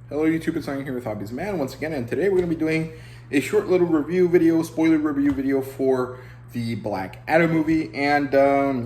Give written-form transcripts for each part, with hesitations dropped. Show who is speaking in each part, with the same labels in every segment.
Speaker 1: Hello YouTube, it's Manga here with Hobbies Man once again, and today we're going to be doing a short little review video, spoiler review video for the Black Adam movie. And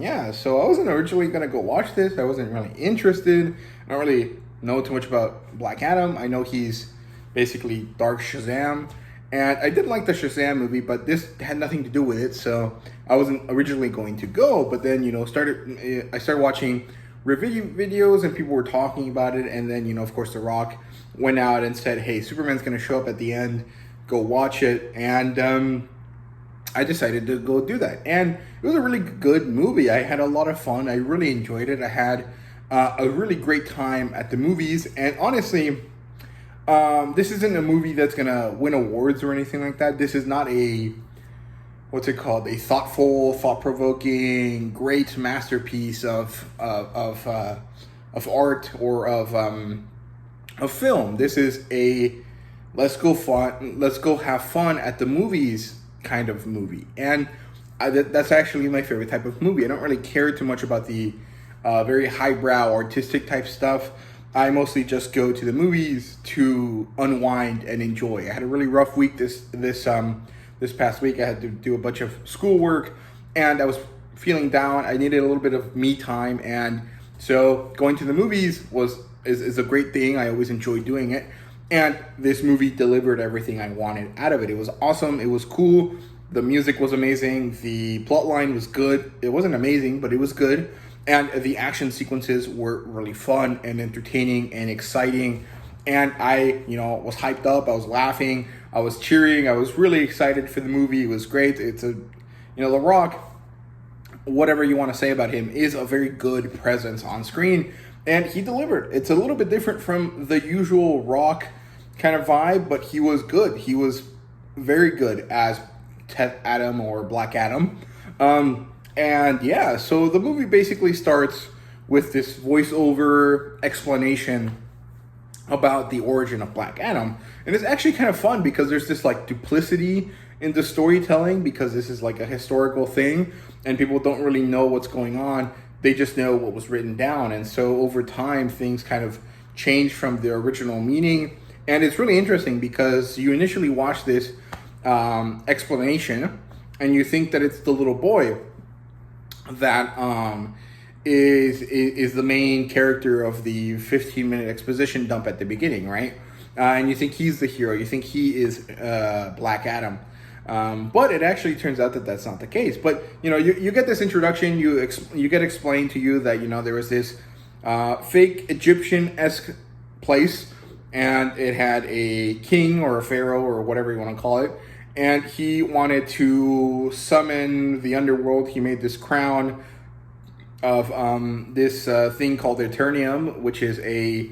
Speaker 1: yeah, so I wasn't originally going to go watch this. I wasn't really interested. I don't really know too much about Black Adam. I know he's basically Dark Shazam, and I did like the Shazam movie, but this had nothing to do with it, so I wasn't originally going to go. But then, I started watching review videos and people were talking about it, and then, of course, The Rock went out and said, hey, Superman's going to show up at the end, go watch it. And I decided to go do that, and it was a really good movie. I had a lot of fun. I really enjoyed it. I had a really great time at the movies, and honestly, this isn't a movie that's going to win awards or anything like that. This is not a a thoughtful, thought-provoking, great masterpiece of art or of film. This is a let's go have fun at the movies kind of movie, and that's actually my favorite type of movie. I don't really care too much about the very highbrow artistic type stuff. I mostly just go to the movies to unwind and enjoy. I had a really rough week this past week. I had to do a bunch of schoolwork, and I was feeling down. I needed a little bit of me time, and so going to the movies is a great thing. I always enjoy doing it, and this movie delivered everything I wanted out of it. It was awesome. It was cool. The music was amazing. The plot line was good. It wasn't amazing, but it was good. And the action sequences were really fun and entertaining and exciting. And I, was hyped up. I was laughing. I was cheering. I was really excited for the movie. It was great. The Rock, whatever you want to say about him, is a very good presence on screen. And he delivered. It's a little bit different from the usual Rock kind of vibe, but he was good. He was very good as Adam or Black Adam. And yeah, so the movie basically starts with this voiceover explanation about the origin of Black Adam. And it's actually kind of fun because there's this duplicity in the storytelling, because this is a historical thing and people don't really know what's going on. They just know what was written down. And so over time, things kind of change from the original meaning. And it's really interesting because you initially watch this explanation and you think that it's the little boy that is the main character of the 15-minute exposition dump at the beginning, right? And you think he's the hero. You think he is Black Adam. But it actually turns out that that's not the case. But, you get this introduction. You get explained to you that, there was this fake Egyptian-esque place, and it had a king or a pharaoh or whatever you want to call it. And he wanted to summon the underworld. He made this crown of this thing called Eternium, which is a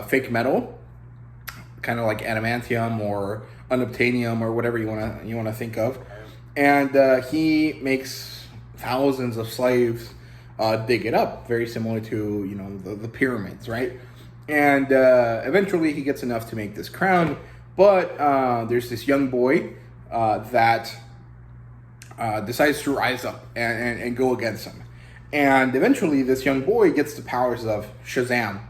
Speaker 1: fake metal, kind of like adamantium or unobtainium or whatever you want to think of. And he makes thousands of slaves dig it up, very similar to the pyramids, right? And eventually he gets enough to make this crown. But there's this young boy that decides to rise up and go against him. And eventually this young boy gets the powers of Shazam,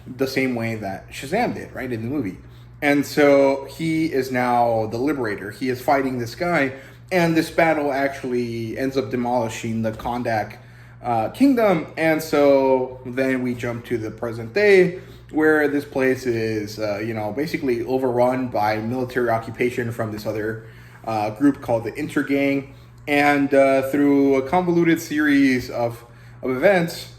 Speaker 1: the same way that Shazam did, right, in the movie. And so he is now the liberator. He is fighting this guy, and this battle actually ends up demolishing the Kondak kingdom. And so then we jump to the present day, where this place is, basically overrun by military occupation from this other group called the Intergang. And through a convoluted series of events,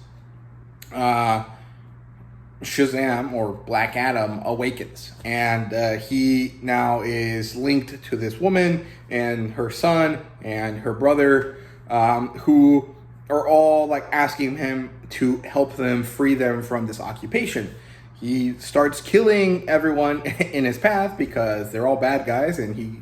Speaker 1: Shazam, or Black Adam, awakens. And he now is linked to this woman and her son and her brother, who are all asking him to help them free them from this occupation. He starts killing everyone in his path because they're all bad guys, and he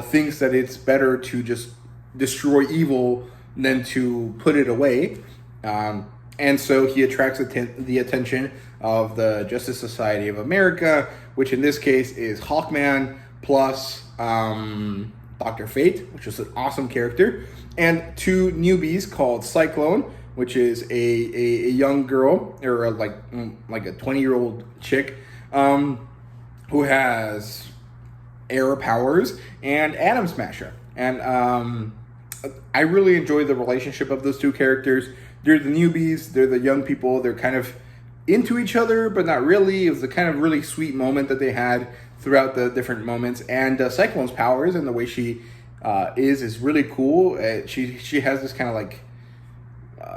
Speaker 1: thinks that it's better to just destroy evil than to put it away. And so he attracts the attention of the Justice Society of America, which in this case is Hawkman plus Dr. Fate, which is an awesome character, and two newbies called Cyclone, which is a young girl, or like a 20-year-old chick who has air powers, and Atom Smasher. And I really enjoy the relationship of those two characters. They're the newbies, they're the young people, they're kind of into each other, but not really. It was a kind of really sweet moment that they had throughout the different moments. And Cyclone's powers and the way she is really cool. She has this kind of like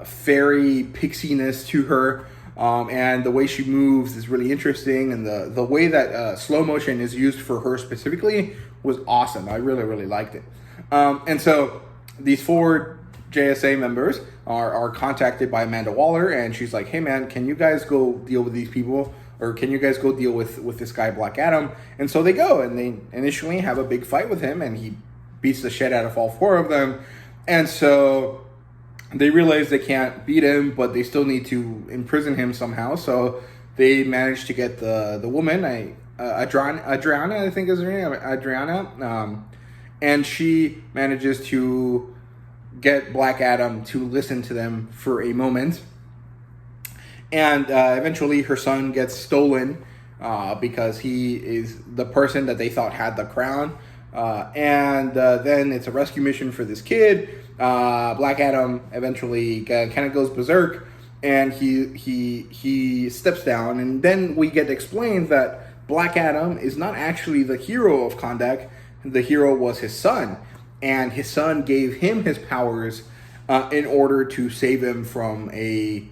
Speaker 1: fairy pixiness to her. And the way she moves is really interesting, and the way that slow motion is used for her specifically was awesome. I really, really liked it. And so these 4 JSA members are contacted by Amanda Waller, and she's like, hey man, can you guys go deal with these people? Or can you guys go deal with this guy, Black Adam? And so they go, and they initially have a big fight with him, and he beats the shit out of all 4 of them. And so they realize they can't beat him, but they still need to imprison him somehow. So they manage to get the woman, Adriana, I think is her name, Adriana. And she manages to get Black Adam to listen to them for a moment. And eventually her son gets stolen because he is the person that they thought had the crown. And then it's a rescue mission for this kid. Black Adam eventually kind of goes berserk, and he steps down. And then we get explained that Black Adam is not actually the hero of Kondak. The hero was his son, and his son gave him his powers in order to save him from a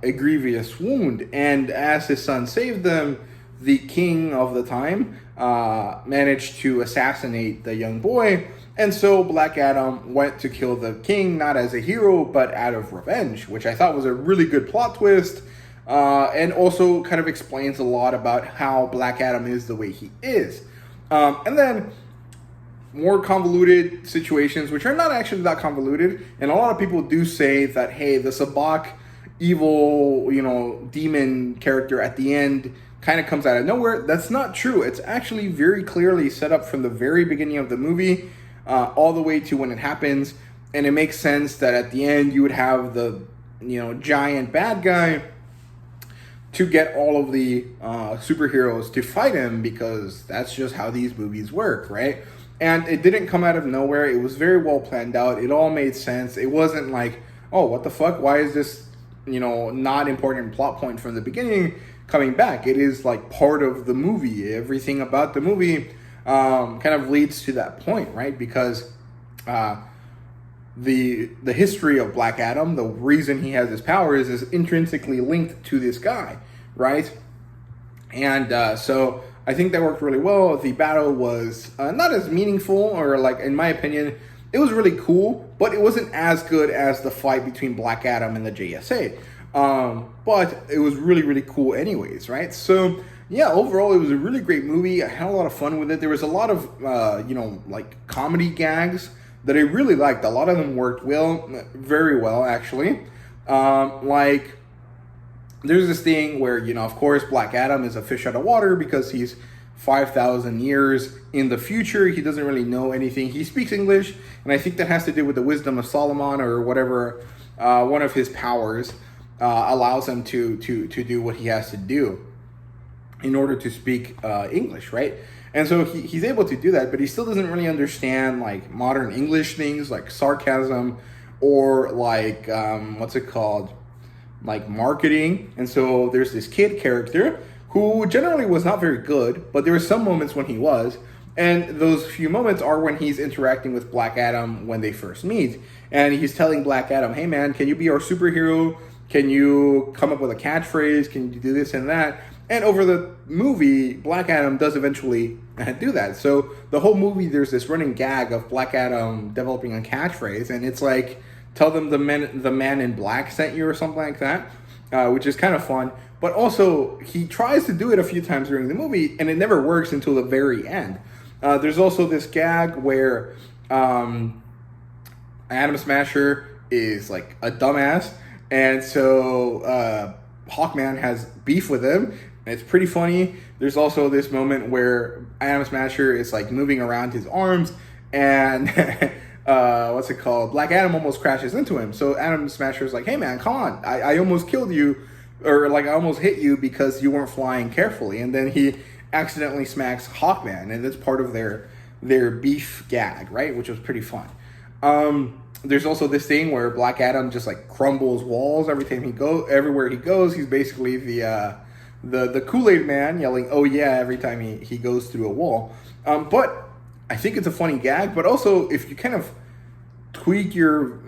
Speaker 1: grievous wound. And as his son saved them, the king of the time managed to assassinate the young boy. And so Black Adam went to kill the king, not as a hero, but out of revenge, which I thought was a really good plot twist, and also kind of explains a lot about how Black Adam is the way he is. And then more convoluted situations, which are not actually that convoluted. And a lot of people do say that, hey, the Sabak evil, demon character at the end kind of comes out of nowhere. That's not true. It's actually very clearly set up from the very beginning of the movie all the way to when it happens. And it makes sense that at the end you would have the, giant bad guy to get all of the superheroes to fight him, because that's just how these movies work, right? And it didn't come out of nowhere. It was very well planned out. It all made sense. It wasn't like, oh, what the fuck? Why is this, not important plot point from the beginning coming back? It is like part of the movie. Everything about the movie kind of leads to that point, right? Because the history of Black Adam, the reason he has his powers, is intrinsically linked to this guy, right? And so I think that worked really well. The battle was not as meaningful, or like, in my opinion, it was really cool, but it wasn't as good as the fight between Black Adam and the JSA. But it was really, really cool anyways, right? So yeah, overall, it was a really great movie. I had a lot of fun with it. There was a lot of, like comedy gags that I really liked. A lot of them worked very well, actually. Like, there's this thing where, of course, Black Adam is a fish out of water because he's 5,000 years in the future. He doesn't really know anything. He speaks English, and I think that has to do with the wisdom of Solomon, or whatever one of his powers allows him to do what he has to do in order to speak English, right? And so he's able to do that, but he still doesn't really understand like modern English things like sarcasm, or like like marketing. And so there's this kid character who generally was not very good, but there were some moments when he was. And those few moments are when he's interacting with Black Adam when they first meet. And he's telling Black Adam, hey man, can you be our superhero? Can you come up with a catchphrase? Can you do this and that? And over the movie, Black Adam does eventually do that. So the whole movie, there's this running gag of Black Adam developing a catchphrase, and it's like, tell them the man in black sent you, or something like that, which is kind of fun. But also, he tries to do it a few times during the movie, and it never works until the very end. There's also this gag where Atom Smasher is like a dumbass, and so Hawkman has beef with him, and it's pretty funny. There's also this moment where Atom Smasher is like moving around his arms, and Black Adam almost crashes into him. So Atom Smasher is like, hey man, come on, I almost killed you, or like I almost hit you because you weren't flying carefully. And then he accidentally smacks Hawkman, and that's part of their beef gag, right? Which was pretty fun. There's also this thing where Black Adam just like crumbles walls everywhere he goes. He's basically the Kool-Aid man yelling "Oh yeah" every time he goes through a wall. But I think it's a funny gag. But also, if you kind of tweak your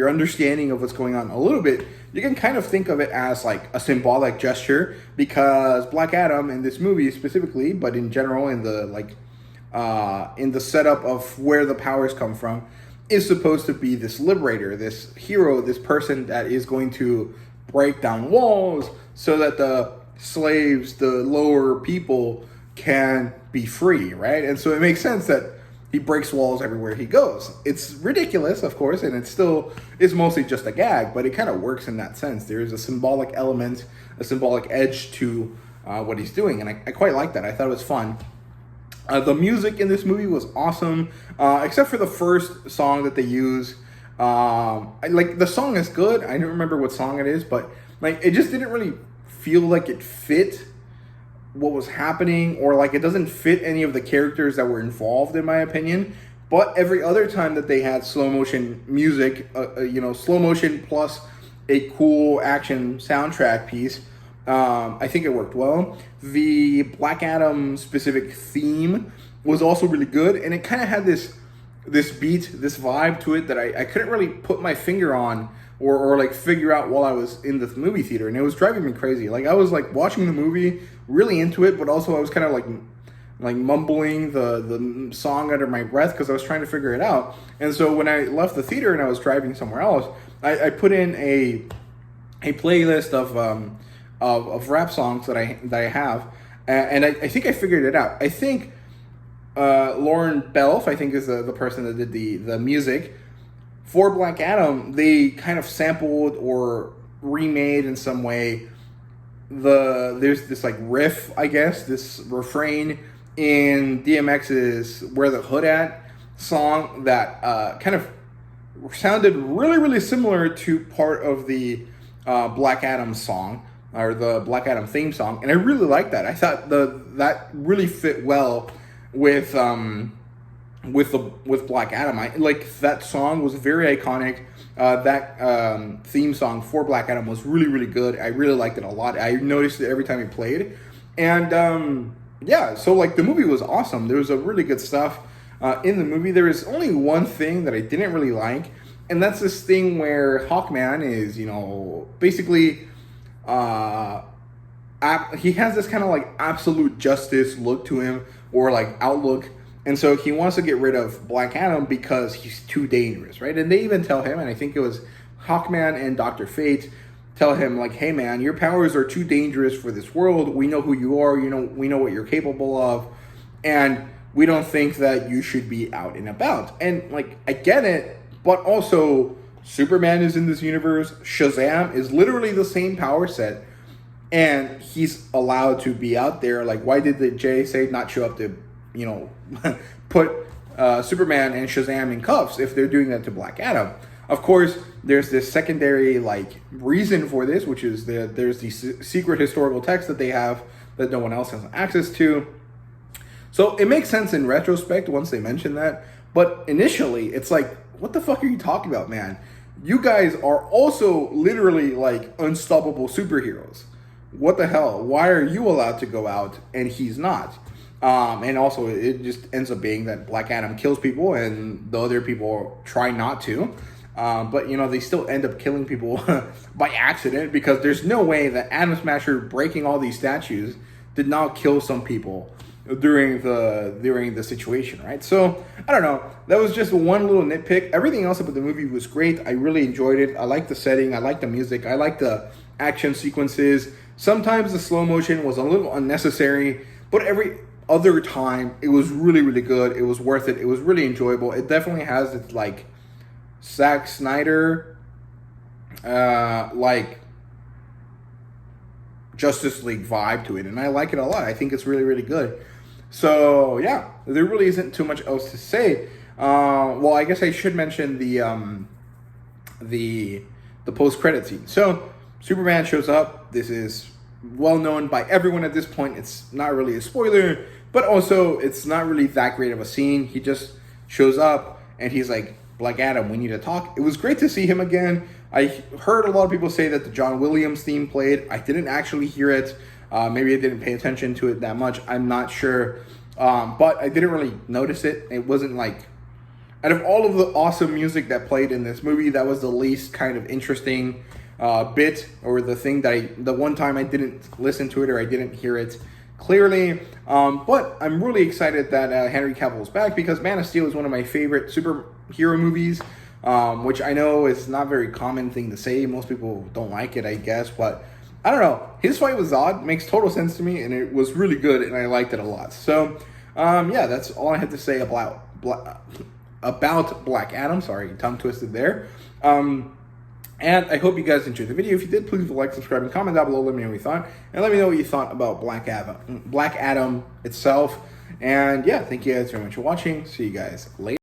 Speaker 1: understanding of what's going on a little bit, you can kind of think of it as like a symbolic gesture, because Black Adam in this movie specifically, but in general in the setup of where the powers come from, is supposed to be this liberator, this hero, this person that is going to break down walls so that the slaves, the lower people, can be free, right? And so it makes sense that he breaks walls everywhere he goes. It's ridiculous, of course, and it's mostly just a gag, but it kind of works in that sense. There is a symbolic element, a symbolic edge to what he's doing, and I quite like that. I thought it was fun. The music in this movie was awesome, except for the first song that they use. The song is good. I don't remember what song it is, but like it just didn't really feel like it fit what was happening, or like it doesn't fit any of the characters that were involved, in my opinion. But every other time that they had slow motion music, slow motion plus a cool action soundtrack piece, I think it worked well. The Black Adam specific theme was also really good, and it kind of had this beat, this vibe to it that I couldn't really put my finger on or like figure out while I was in the movie theater, and it was driving me crazy. Like I was like watching the movie, really into it, but also I was kind of like mumbling the song under my breath because I was trying to figure it out. And so when I left the theater and I was driving somewhere else, I put in a playlist of rap songs that I have, and I think I figured it out. I think Lauren Belf, I think, is the person that did the music for Black Adam. They kind of sampled or remade in some way there's this like riff, I guess, this refrain in DMX's "Where the Hood At" song that kind of sounded really, really similar to part of the Black Adam song, or the Black Adam theme song, and I really liked that. I thought that really fit well with Black Adam. I like that song, was very iconic. That theme song for Black Adam was really, really good. I really liked it a lot. I noticed it every time it played, and so like the movie was awesome. There was a really good stuff in the movie. There is only one thing that I didn't really like, and that's this thing where Hawkman is, basically he has this kind of like absolute justice look to him, or like outlook. And so he wants to get rid of Black Adam because he's too dangerous, right? And they even tell him, and I think it was Hawkman and Dr. Fate tell him, like, hey man, your powers are too dangerous for this world. We know who you are, we know what you're capable of, and we don't think that you should be out and about. And like, I get it, but also Superman is in this universe. Shazam is literally the same power set, and he's allowed to be out there. Like, why did the JSA not show up to put Superman and Shazam in cuffs if they're doing that to Black Adam? Of course, there's this secondary like reason for this, which is there's the secret historical text that they have that no one else has access to. So it makes sense in retrospect once they mention that, but initially it's like, what the fuck are you talking about, man? You guys are also literally like unstoppable superheroes. What the hell? Why are you allowed to go out and he's not? And also, it just ends up being that Black Adam kills people and the other people try not to. But, they still end up killing people by accident, because there's no way that Atom Smasher breaking all these statues did not kill some people during the situation, right? So, I don't know. That was just one little nitpick. Everything else about the movie was great. I really enjoyed it. I like the setting. I like the music. I like the action sequences. Sometimes the slow motion was a little unnecessary, but every other time it was really, really good. It was worth it. It was really enjoyable. It definitely has its like Zack Snyder like Justice League vibe to it, and I like it a lot. I think it's really, really good. So yeah, there really isn't too much else to say. Well, I guess I should mention the post-credit scene. So Superman shows up. This is well known by everyone at this point. It's not really a spoiler, but also it's not really that great of a scene. He just shows up and he's like, Black Adam, we need to talk. It was great to see him again. I heard a lot of people say that the John Williams theme played. I didn't actually hear it. Maybe I didn't pay attention to it that much. I'm not sure. But I didn't really notice it. It wasn't like, out of all of the awesome music that played in this movie, that was the least kind of interesting bit, or the thing that the one time I didn't listen to it or I didn't hear it clearly. But I'm really excited that Henry Cavill is back, because Man of Steel is one of my favorite superhero movies, which I know is not a very common thing to say. Most people don't like it, I guess, but I don't know. His fight with Zod makes total sense to me, and it was really good, and I liked it a lot. So, yeah, that's all I had to say about Black Adam. Sorry, tongue twisted there. And I hope you guys enjoyed the video. If you did, please like, subscribe, and comment down below. Let me know what you thought. And let me know what you thought about Black Adam itself. And yeah, thank you guys very much for watching. See you guys later.